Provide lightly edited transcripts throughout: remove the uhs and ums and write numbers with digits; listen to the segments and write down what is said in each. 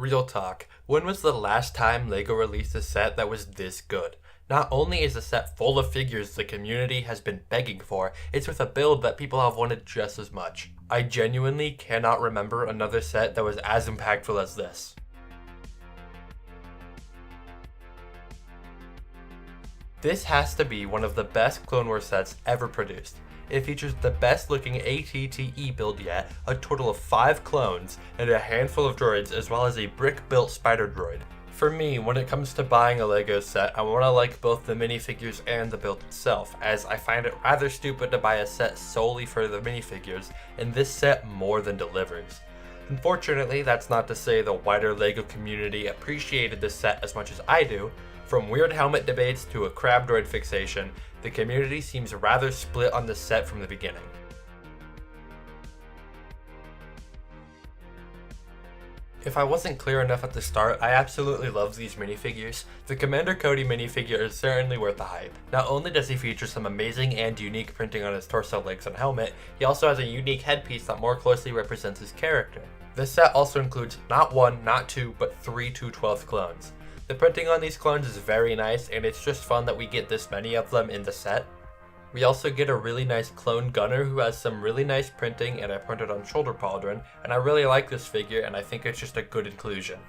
Real talk, when was the last time LEGO released a set that was this good? Not only is the set full of figures the community has been begging for, it's with a build that people have wanted just as much. I genuinely cannot remember another set that was as impactful as this. This has to be one of the best Clone Wars sets ever produced. It features the best looking ATTE build yet, a total of 5 clones, and a handful of droids as well as a brick-built spider droid. For me, when it comes to buying a LEGO set, I want to like both the minifigures and the build itself, as I find it rather stupid to buy a set solely for the minifigures, and this set more than delivers. Unfortunately, that's not to say the wider LEGO community appreciated this set as much as I do. From weird helmet debates to a crab droid fixation, the community seems rather split on the set from the beginning. If I wasn't clear enough at the start, I absolutely love these minifigures. The Commander Cody minifigure is certainly worth the hype. Not only does he feature some amazing and unique printing on his torso, legs, and helmet, he also has a unique headpiece that more closely represents his character. This set also includes not 1, not 2, but 3 2/12 clones. The printing on these clones is very nice, and it's just fun that we get this many of them in the set. We also get a really nice clone gunner who has some really nice printing and I printed on shoulder pauldron, and I really like this figure and I think it's just a good inclusion.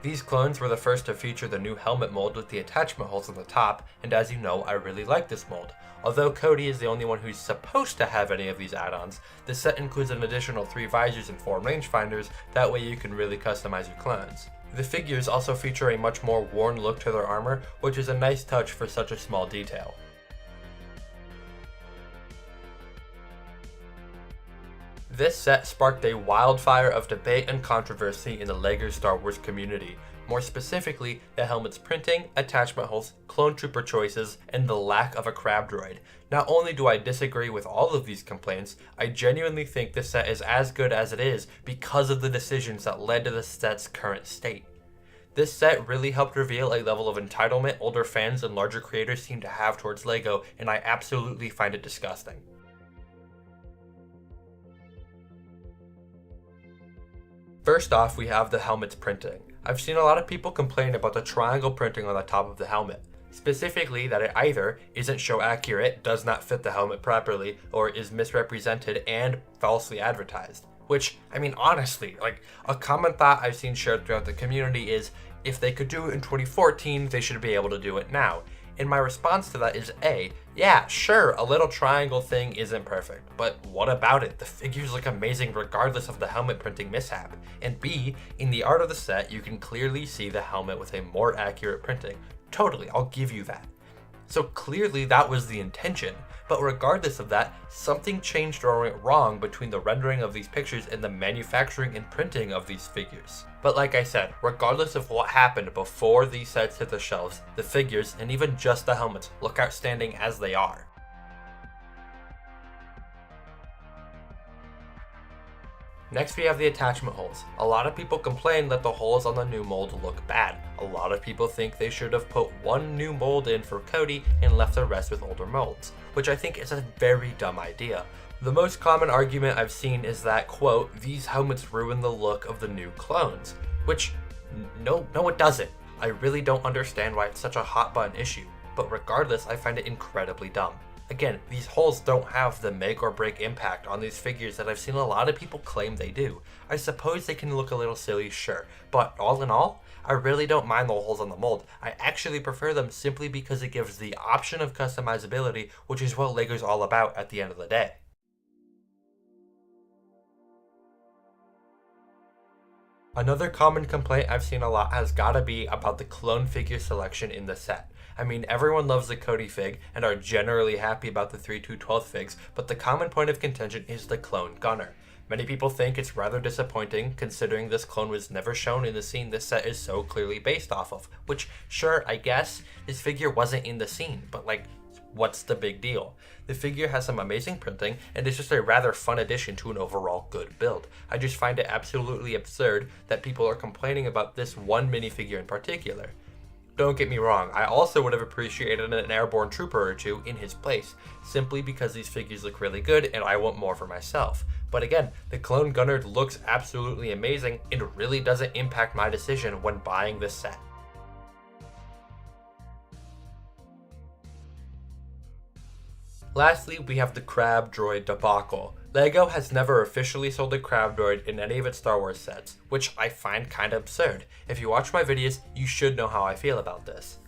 These clones were the first to feature the new helmet mold with the attachment holes on the top, and as you know, I really like this mold. Although Cody is the only one who's supposed to have any of these add-ons, the set includes an additional 3 visors and 4 rangefinders, that way you can really customize your clones. The figures also feature a much more worn look to their armor, which is a nice touch for such a small detail. This set sparked a wildfire of debate and controversy in the LEGO Star Wars community, more specifically the helmet's printing, attachment holes, clone trooper choices, and the lack of a crab droid. Not only do I disagree with all of these complaints, I genuinely think this set is as good as it is because of the decisions that led to the set's current state. This set really helped reveal a level of entitlement older fans and larger creators seem to have towards LEGO, and I absolutely find it disgusting. First off, we have the helmet's printing. I've seen a lot of people complain about the triangle printing on the top of the helmet. Specifically that it either isn't show accurate, does not fit the helmet properly, or is misrepresented and falsely advertised. Which, I mean honestly, like a common thought I've seen shared throughout the community is, if they could do it in 2014, they should be able to do it now. And my response to that is A, yeah, sure, a little triangle thing isn't perfect, but what about it? The figures look amazing regardless of the helmet printing mishap. And B, in the art of the set, you can clearly see the helmet with a more accurate printing. Totally, I'll give you that. So clearly that was the intention, but regardless of that, something changed or went wrong between the rendering of these pictures and the manufacturing and printing of these figures. But like I said, regardless of what happened before these sets hit the shelves, the figures, and even just the helmets, look outstanding as they are. Next we have the attachment holes. A lot of people complain that the holes on the new mold look bad. A lot of people think they should have put one new mold in for Cody and left the rest with older molds, which I think is a very dumb idea. The most common argument I've seen is that, quote, these helmets ruin the look of the new clones, which, no it doesn't. I really don't understand why it's such a hot button issue, but regardless, I find it incredibly dumb. Again, these holes don't have the make or break impact on these figures that I've seen a lot of people claim they do. I suppose they can look a little silly, sure, but all in all, I really don't mind the holes on the mold. I actually prefer them simply because it gives the option of customizability, which is what LEGO's all about at the end of the day. Another common complaint I've seen a lot has gotta be about the clone figure selection in the set. I mean, everyone loves the Cody fig and are generally happy about the 3 2/12 figs, but the common point of contention is the clone gunner. Many people think it's rather disappointing considering this clone was never shown in the scene this set is so clearly based off of, which, sure, I guess, this figure wasn't in the scene, but like, what's the big deal? The figure has some amazing printing and is just a rather fun addition to an overall good build. I just find it absolutely absurd that people are complaining about this one minifigure in particular. Don't get me wrong, I also would have appreciated an airborne trooper or two in his place, simply because these figures look really good and I want more for myself. But again, the Clone Gunner looks absolutely amazing and really doesn't impact my decision when buying this set. Lastly, we have the Crab Droid debacle. LEGO has never officially sold a Crab Droid in any of its Star Wars sets, which I find kinda absurd. If you watch my videos, you should know how I feel about this.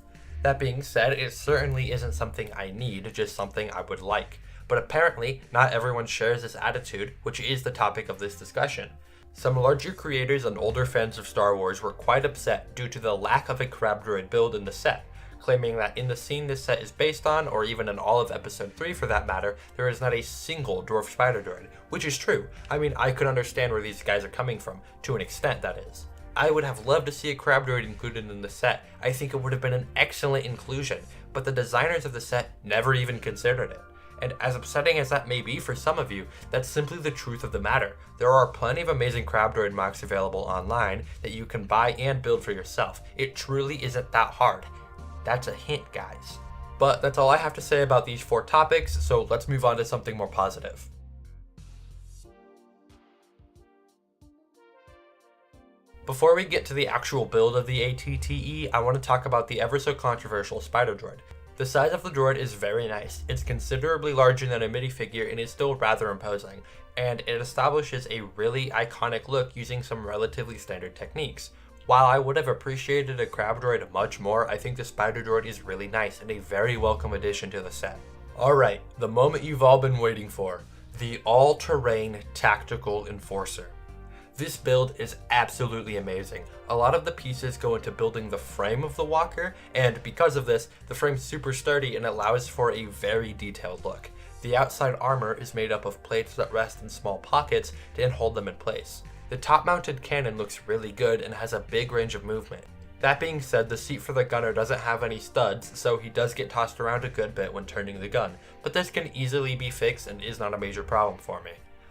That being said, it certainly isn't something I need, just something I would like. But apparently, not everyone shares this attitude, which is the topic of this discussion. Some larger creators and older fans of Star Wars were quite upset due to the lack of a Crab Droid build in the set, claiming that in the scene this set is based on, or even in all of Episode 3 for that matter, there is not a single Dwarf Spider Droid, which is true. I mean, I could understand where these guys are coming from, to an extent that is. I would have loved to see a Crab Droid included in the set. I think it would have been an excellent inclusion, but the designers of the set never even considered it. And as upsetting as that may be for some of you, that's simply the truth of the matter. There are plenty of amazing Crab Droid mocks available online that you can buy and build for yourself. It truly isn't that hard. That's a hint, guys. But that's all I have to say about these 4 topics, so let's move on to something more positive. Before we get to the actual build of the ATTE, I want to talk about the ever so controversial Spider Droid. The size of the droid is very nice. It's considerably larger than a minifigure and is still rather imposing, and it establishes a really iconic look using some relatively standard techniques. While I would have appreciated a Crab Droid much more, I think the Spider Droid is really nice and a very welcome addition to the set. Alright, the moment you've all been waiting for, the all-terrain tactical enforcer. This build is absolutely amazing. A lot of the pieces go into building the frame of the walker, and because of this, the frame's super sturdy and allows for a very detailed look. The outside armor is made up of plates that rest in small pockets to hold them in place. The top-mounted cannon looks really good and has a big range of movement. That being said, the seat for the gunner doesn't have any studs, so he does get tossed around a good bit when turning the gun, but this can easily be fixed and is not a major problem for me.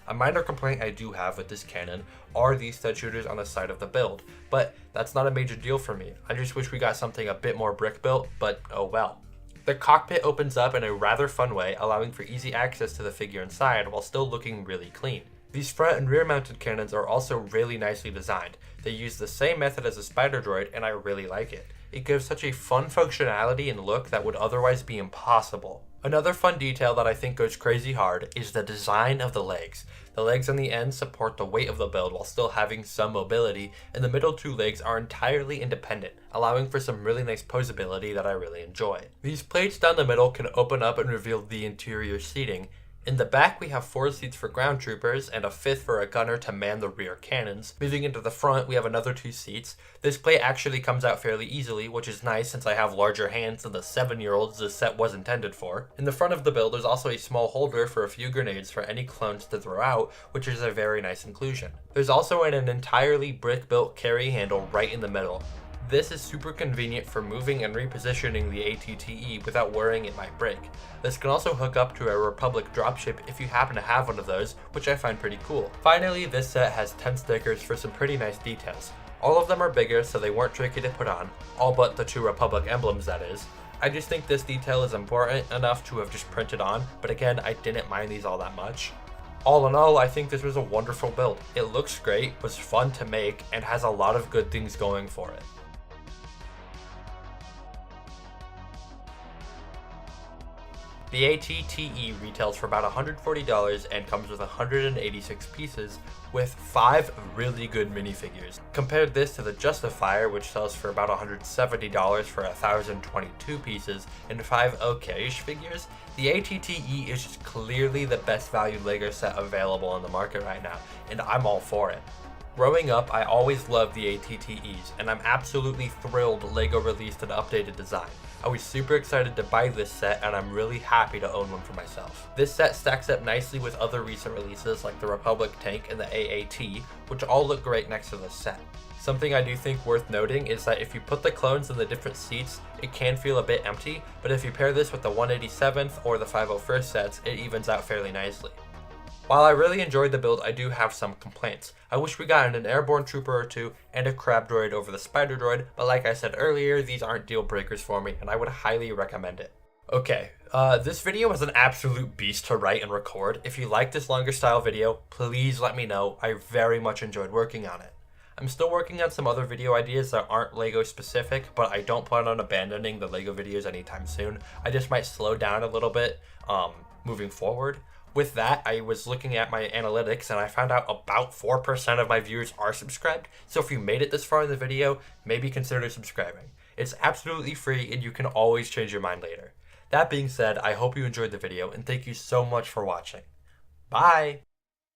A minor complaint I do have with this cannon are these stud shooters on the side of the build, but that's not a major deal for me. I just wish we got something a bit more brick built, but oh well. The cockpit opens up in a rather fun way, allowing for easy access to the figure inside while still looking really clean. These front and rear mounted cannons are also really nicely designed. They use the same method as the Spider Droid and I really like it. It gives such a fun functionality and look that would otherwise be impossible. Another fun detail that I think goes crazy hard is the design of the legs. The legs on the end support the weight of the build while still having some mobility, and the middle 2 legs are entirely independent, allowing for some really nice posability that I really enjoy. These plates down the middle can open up and reveal the interior seating. In the back, we have 4 seats for ground troopers and a 5th for a gunner to man the rear cannons. Moving into the front, we have another 2 seats. This plate actually comes out fairly easily, which is nice since I have larger hands than the 7-year-olds this set was intended for. In the front of the build, there's also a small holder for a few grenades for any clones to throw out, which is a very nice inclusion. There's also an entirely brick-built carry handle right in the middle. This is super convenient for moving and repositioning the ATTE without worrying it might break. This can also hook up to a Republic dropship if you happen to have one of those, which I find pretty cool. Finally, this set has 10 stickers for some pretty nice details. All of them are bigger, so they weren't tricky to put on, all but the 2 Republic emblems that is. I just think this detail is important enough to have just printed on, but again, I didn't mind these all that much. All in all, I think this was a wonderful build. It looks great, was fun to make, and has a lot of good things going for it. The ATTE retails for about $140 and comes with 186 pieces with 5 really good minifigures. Compare this to the Justifier, which sells for about $170 for 1,022 pieces and 5 okay-ish figures. The ATTE is just clearly the best value LEGO set available on the market right now, and I'm all for it. Growing up, I always loved the ATTEs, and I'm absolutely thrilled LEGO released an updated design. I was super excited to buy this set, and I'm really happy to own one for myself. This set stacks up nicely with other recent releases like the Republic tank and the AAT, which all look great next to this set. Something I do think worth noting is that if you put the clones in the different seats, it can feel a bit empty, but if you pair this with the 187th or the 501st sets, it evens out fairly nicely. While I really enjoyed the build, I do have some complaints. I wish we got an airborne trooper or 2 and a Crab Droid over the Spider Droid, but like I said earlier, these aren't deal breakers for me and I would highly recommend it. Okay, this video was an absolute beast to write and record. If you like this longer style video, please let me know. I very much enjoyed working on it. I'm still working on some other video ideas that aren't LEGO specific, but I don't plan on abandoning the LEGO videos anytime soon. I just might slow down a little bit moving forward. With that, I was looking at my analytics and I found out about 4% of my viewers are subscribed. So if you made it this far in the video, maybe consider subscribing. It's absolutely free and you can always change your mind later. That being said, I hope you enjoyed the video and thank you so much for watching. Bye!